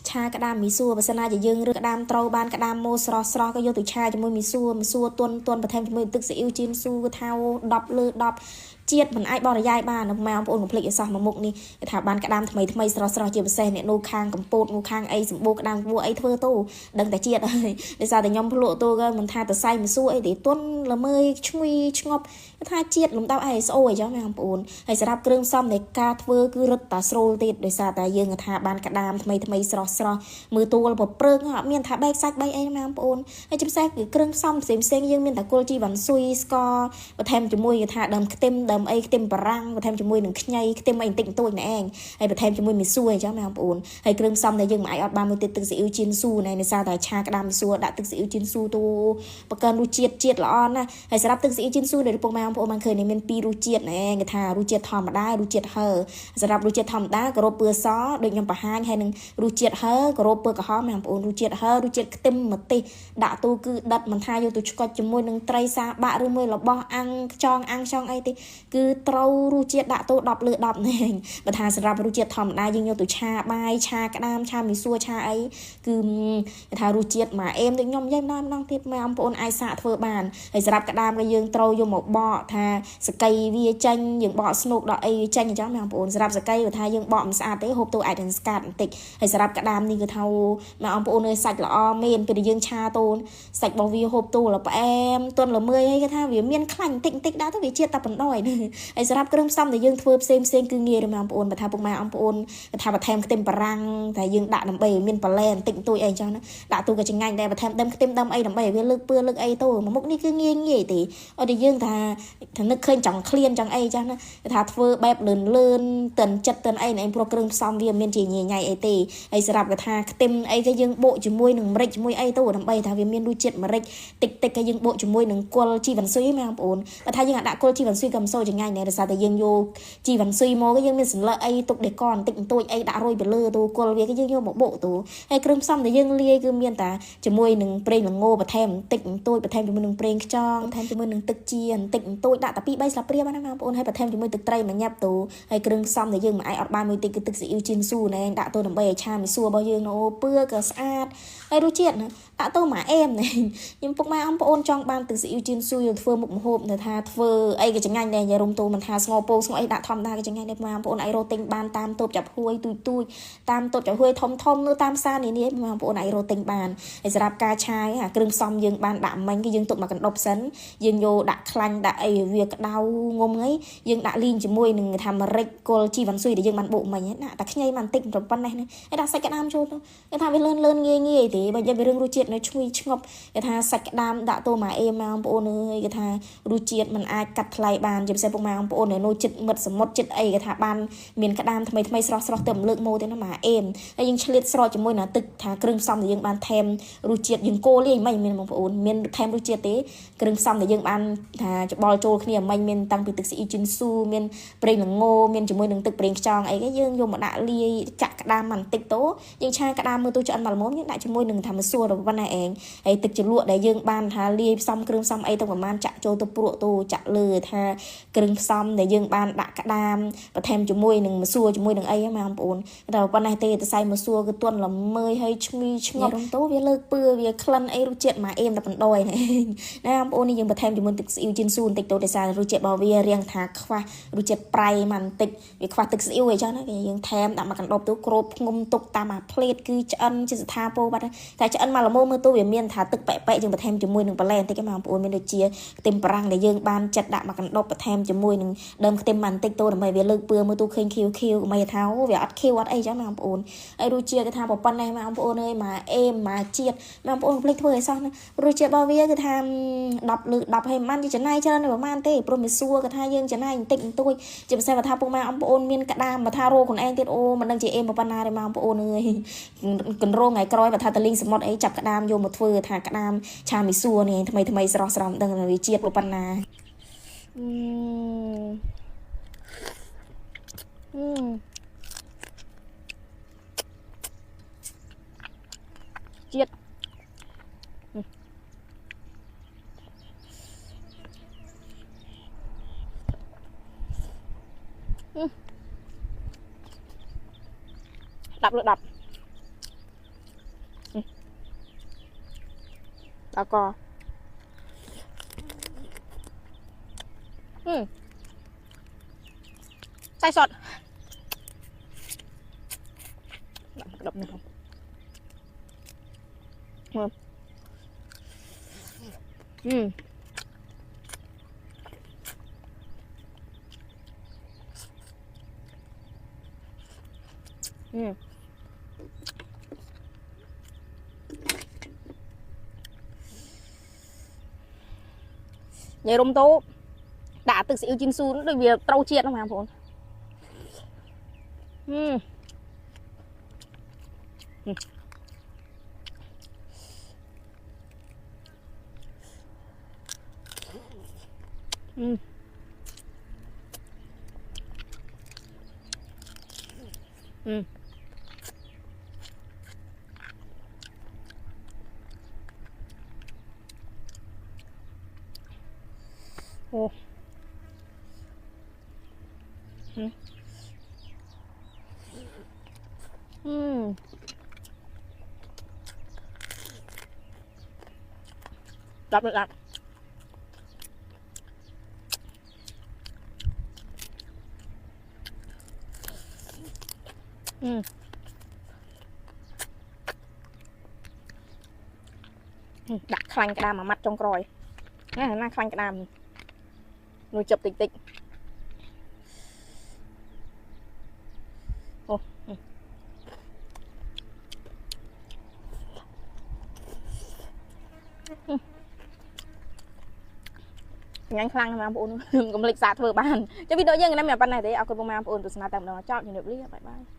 ឆាក្តាមមីសួរបើសិនណាជាយើងរើក្តាមត្រូវបានក្តាមម៉ូស្រស់ស្រស់ក៏យកទៅឆាជាមួយមីសួរទន់បន្ថែមជាមួយទឹកស៊ីអ៊ីវជៀនស៊ូគឺថា10លើ10ជាតិមិនអាចបរិយាយបានម៉ែបងប្អូនកុំភ្លេចឲ្យសោះមកមុខនេះគេថាបានក្តាមថ្មីស្រស់ជាពិសេសអ្នកនោះខាងកម្ពុជានោះខាងអីសម្បូរក្តាមវួរអីធ្វើទៅដឹងតែជាតិហើយដោយសារតែខ្ញុំភ្លក់ទៅក៏មិនថាតសៃមីសួរអីទេទន់ល្មើយឈ្ងុយឆ្ងប់គេថាជាតិលំដាប់អីស្អូអីចឹងម៉ែបងប្អូនហើយសម្រាប់គ្រឿងផ្សំនៃការធ្វើគឺរឹតតែស្រួលទៀតដោយសារតែយើងថាបានក្តាមថ្មីស្រស់មើលទួលប្រព្រឹងអត់មានថាបែកសាច់បែកអីម៉ែបងប្អូនហើយជាពិសេសគឺគ្រឿងផ្សំផ្សេងយើងមានតែគល់ជីវ៉ាន់ស៊ុយស្ករបន្ថែមជាមួយគេថាដើមខ្ទឹមដើមអីខ្ទឹមបារាំងបន្ថែមជាមួយនឹងខ្ញីខ្ទឹមអីបន្តិចបន្តួចណែឯងហើយបន្ថែមជាមួយមីសួរអញ្ចឹងម៉ែបងប្អូនហើយគ្រឿងផ្សំដែលយើងមិនអាចអត់បានមួយទៀតទឹកស៊ីអ៊ីវជៀនស៊ូណែដោយសារតែឆាក្តាមមីសួរដាក់ទឹកស៊ីអ៊ីវជៀនស៊ូទៅបង្កើនរសជាតិល្អណាស់ហើយសម្រាប់ទឹកស៊ីអ៊ីវជៀនស៊ូដែលពុកម៉ែបងប្អូនបានឃើញមាន2រសជាតិណែគេថារសជាតិធម្មតារសជាតិហឺសម្រាប់រសជាតិធម្មតាក៏រ៉ូពើសដូចខ្ញុំបង្ហាញហើយនឹងរសជាតិហឺក៏រ៉ូពើក្រហមម៉ែបងប្អូនរសជាតិហឺរសជាតិខ្ទឹមម្ទេសដាក់ទូគឺដិតមិនថាយកទៅឆ្កុចជាមួយនឹងត្រីសាបាក់ឬមួយរបស់អាំងខ្យងអាំងខ្យងអីទេគឺត្រូវរសជាតិដាក់ទូ10លើ10ណែបើថាសម្រាប់រសជាតិធម្មតាយើងយកទៅឆាបាយឆាក្តាមឆាមីសួរឆាអីគឺគេថារសជាតិមកអេមដូចខ្ញុំនិយាយម្ដងទៀតម៉ែបងប្អូនអាចសាកធ្វើបានហើយសម្រាប់ក្តាមក៏យើងត្រូវយកមកបកថាសកៃវាចេញយើងបកស្នូកដល់អីចេញអញ្ចឹងម៉ែបងប្អូនសម្រាប់សកៃបើថាយើងបកមិនស្អាតទេហូបទៅអាចនឹងស្កាត់បន្តិចហើយសម្រាប់ក្តាមនេះគឺថាម៉ែបងប្អូនអើយសាច់ល្អមែនពេលយើងឆាតូនសាច់របស់វាហូបទូលផ្អែមទន់ល្មើយហើយគេថាវាមានខ្លាញ់បន្តិចដាក់ទៅវាជាតិតែបណ្ដោយហើយសម្រាប់គ្រឿងផ្សំដែលយើងធ្វើផ្សេងគឺងាយម៉ែបងប្អូនបើថាពុកម៉ែបងប្អូនថាបន្ថែមខ្ទឹមបារាំងតែយើងដាក់ដើម្បីមានប៉ាឡែបន្តិចបន្តួចអីអញ្ចឹងណាដាក់ទូក៏ចងាញ់ដែរបន្ថែមដើមខ្ទឹមដើមអីដើម្បីឲ្យវាលើកពើលើកអីទៅមុខនេះគឺងាយទេអត់តែយើងថានឹកឃើញចង់ឃ្លានចង់អីអញ្ចឹងណាថាធ្វើបែបលឿនតិនចិត្តតិនអីព្រោះគ្រឿងផ្សំវាមានជាញ៉ៃអីទេហើយសម្រាប់គេថាខ្ទឹមអីក៏យើងបូកជាមួយនឹងម្រេចជាមួយអីទៅដើម្បីថាវាមានរសជាតិម្រេចតិចក៏យើងបូកជាមួយនឹងគល់ជីវ៉ាន់ស៊ុយម៉ែបងប្អូនបើថាយើងអាចដាក់គល់ជីវ៉ាន់ស៊ុយក៏មិនសូវចងាញ់ដែរដោយសារតែយើងយកជីវ៉ាន់ស៊ុយមកក៏យើងមានសន្លឹកអីទុកដេកបន្តិចបន្តួចអីដាក់រោយទៅលើទៅគល់វាក៏យើងយកមកបូកទៅហើយគ្រឿងផ្សំដែលយើងលាយគឺមានតែជាមួយនឹងប្រេងល្ងបន្ថែមបន្តិចបន្តួចបន្ថែមជាមួយនឹងប្រេងខ្យងបន្ថែមជាមួយនឹងទឹកជាបន្តិចបន្តួចដាក់តែ2-3ស្លាបព្រាបានណាបងប្អូនហើយបន្ថែមជាមួយទឹកត្រីមួយញ៉ាប់ទៅហើយគ្រឿងផ្សំដែលយើងមិនអាចអត់បានមួយតិចគឺទឹកស៊ីអ៊ីវជៀនស៊ូណែដាក់ទៅដើម្បីឲ្យឆាមីសួររបស់យើងអូពឿក៏ស្អាតហើយរសជាតិណាដាក់ទៅមកអេមណែខ្ញុំពុកម៉ែបងប្អូនចង់បានទឹកស៊ីអ៊ីវជៀនស៊ូយើងធ្វើមុខម្ហូបថាធ្វើអីក៏ចងាញ់ដែរយាយរុំទូមិនថាស្ងោពោស្ងោអីដាក់ធម្មតាក៏ចងាញ់ដែរបងប្អូនអាចរកទិញបានតាមតូបចាប់ហួយទូចតាមតូបចាប់ហួយធំនៅតាមផ្សារនានាបងប្អូនអាចរកទិញបានហើយសម្រាប់ការឆាយអាគ្រឿងផ្សំយើងបានដាក់មិញគឺយើងទុកមកកណ្ដប់សិនយើងយកដាក់ខ្លាញ់ដាក់អីវាក្តៅងុំហ្នឹងយើងដាក់លីងជាមួយនឹងថាម្រេចគល់ជីវ៉ាន់ស៊ុយដែលយើងបានបុកមិញណាតែខ្ញីបានតិចប៉ុណ្ណេះហើយដាក់សាច់ក្តាមចូលទៅគេថាវាលឿនងាយទេបើនិយាយពីរឿងរសជាតិនៅឈ្ងុយឆ្ងប់គេថាសាច់ក្តាមដាក់ទៅមកអេមបងប្អូនអើយគេថារសជាតិมันអាចកាត់ថ្លៃបានជាពិសេសពុកម៉ែបងប្អូននៅនោះចិត្តមិត្តសមុទ្រចិត្តអីគេថាបានមានក្តាមថ្មីស្រស់ទៅលើកម៉ូទៅណាមកអេមហើយយើងឆ្លៀតស្រោចជាមួយនឹងទឹកថាគ្រឿងផ្សំដែលយើងបានថែមរសជាតិយើងកូរលាយមិនមានបងប្អូនមានថែមរសជាតិទេគ្រឿងផ្សំដែលយើងបានថាច្បល់ចូលគ្នាមិនមានតាំងពីទឹកស៊ីអ៊ីជិនស៊ូមានប្រេងល្ងមានជាមួយនឹងទឹកប្រេងខ្យងអីគេយើងយកមកដាក់លាយចាក់ក្តាមបន្តិចទៅយើងឆាក្តាមមើលទៅឆ្អិនមកល្មមយើងដាក់ជាមួយនឹងថាម្សៅរបស់ណែឯងហើយទឹកជ្រលក់ដែលយើងបានថាលាយផ្សំគ្រឿងផ្សំអីទៅប្រហែលចាក់ចូលទៅព្រក់ទៅចាក់លើថាគ្រឿងផ្សំដែលយើងបានដាក់ក្តាមបន្ថែមជាមួយនឹងម្សៅជាមួយនឹងអីហ្នឹងបងប្អូនតែប៉ុណ្ណេះទេតែសៃម្សៅគឺទន់ល្មើយហើយឈ្ងុយឆ្ងប់ទៅវាលើកពើវាក្លិនអីរសជាតិមកអេមតែបណ្ដោយណាបងប្អូននេះយើងបន្ថែមជាមួយទឹកស៊ីអ៊ីវជិនស៊ូបន្តិចទៅដោយសាររសជាតិរបស់វារៀងថាខ្វះរសជាតិប្រៃមកបន្តិចវាខ្វះទឹកស៊ីអ៊ីវអីចឹងណាគេយើងថែមដាក់មកកណ្ដប់ទៅគ្របធ្ងុំទុកតាមអាផ្លេតគឺឆ្អិនជាស្ថាពរបាត់តែឆ្អិនមកល្មមមើលទៅវាមានថាទឹកប៉ែកយើងបន្ថែមជាមួយនឹងប៉ាឡែបន្តិចបងប្អូនមានដូចជាខ្ទឹមបារាំងដែលយើងបានចាត់ដាក់មកកណ្ដប់បន្ថែមជាមួយនឹងដើមខ្ទឹមបន្តិចទៅដើម្បីវាលើកពើមើលទៅឃើញខៀវកុំឲ្យថាវាអត់ខៀវអត់អីចឹងបងប្អូនហើយរសជាតិគេថាប៉ុណ្ណេះបងប្អូនអើយមកអេមមកជាតិបងប្អូនភ្លេចធ្វើឲ្យសោះណារសជាតិរបស់វាគឺថា10លើ10ហើយមិនបានចំណាយច្រើនប្រហែលទេព្រោះមីសួរគេថាយើងចំណាយបន្តិចបន្តួចជាពិសេសបើថាពុកម៉ែបងប្អូនមានក្តាមបើថារោខ្លួនឯងទៀតអូមិនដឹងជាអេមប៉ុណ្ណាទេបងប្អូនអើយកណ្រងថ្ងៃក្រោយបើថាតលីងសមុទ្រអីចាប់ក្តាមយកមកធ្វើថាក្តាមឆាមីសួរនេះថ្មីស្រស់មិនដឹងវាជាតិប៉ុណ្ណាជាតិ10លើ10 sao co sai sọt đập này không nhảy rôm tố đã từ xíu chín su nó việc trâu chiết lắm mà bốn ô đập được đập đặt khăn cái đàm mà mặt trong còi nghe là khăn cái đàm nuôi chụp tịch tịch ô nhanh khăn mà bốn cũng lịch sạt vừa bàn cho video dân này mẹ ban này đấy ao con bông mà bốn từ sáng tầm đó chọn thì được lý bye bye